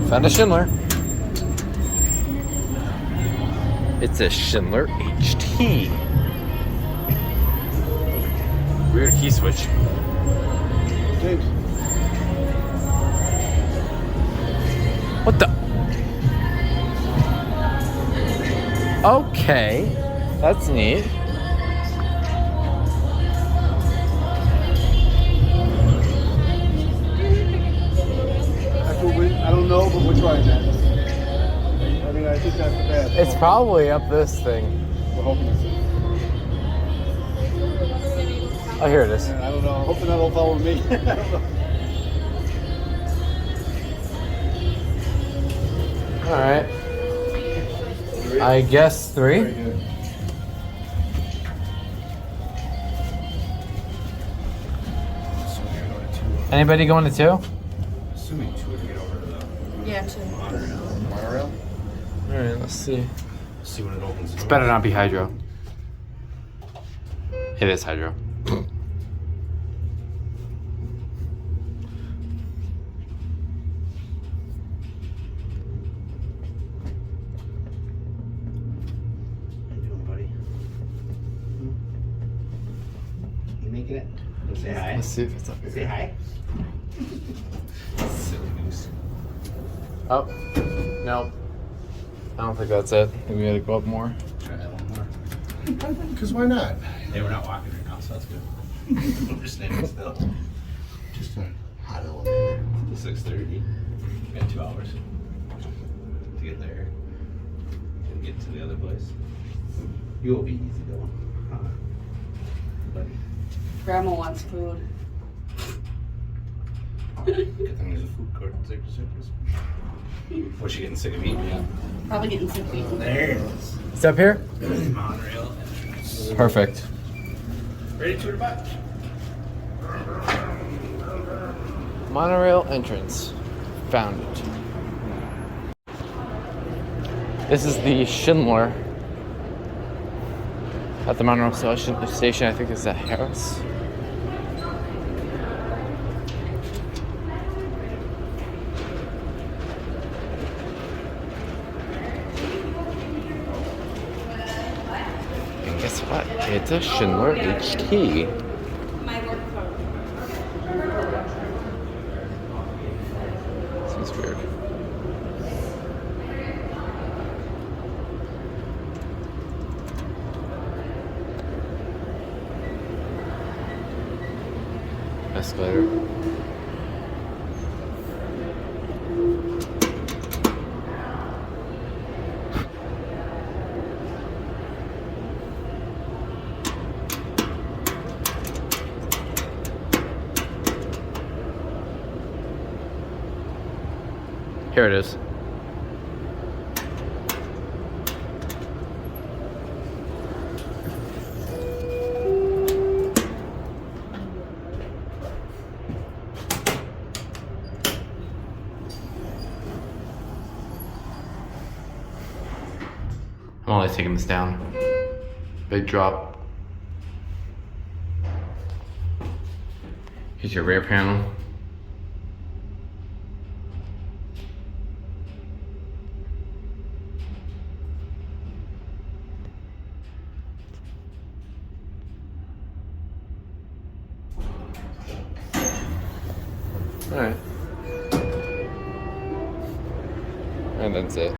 Found a Schindler. It's a Schindler HT. Weird key switch. James. What the? Okay, that's neat. I don't know, but we're trying that. I think that's the best. It's probably up this thing. We're hoping it's. Oh, here it is. I don't know. I'm hoping that'll follow me. I don't know. All right. I guess 3. Very good. Anybody going to 2? Assuming 2 would get over to the Yeah, 2. Monorail. All right, let's see. See when it opens. It's better not be hydro. It is hydro. Making it? Say hi. Let's see if it's up here. Say hi. Silly goose. Oh, no. I don't think that's it. Maybe we gotta go up more. Try that one more. Because why not? Hey, we're not walking right now, so that's good. We're standing still. Just a hot elevator. Till 6:30. We got 2 hours to get there and get to the other place. You will be easy though. Buddy. Grandma wants food. Good thing there's a food court in Sacred Circus. Was she getting sick of eating? Yeah. Probably getting sick of eating. There it is. It's up here? Monorail. Perfect. Ready to the back. Monorail entrance. Found it. This is the Schindler at the Monorail station. I think it's at Harrah. And guess what? It's a Schindler HT. My work phone. Seems weird. Escalator. Here it is. I'm only taking this down. Big drop. Here's your rear panel. Alright. And that's it.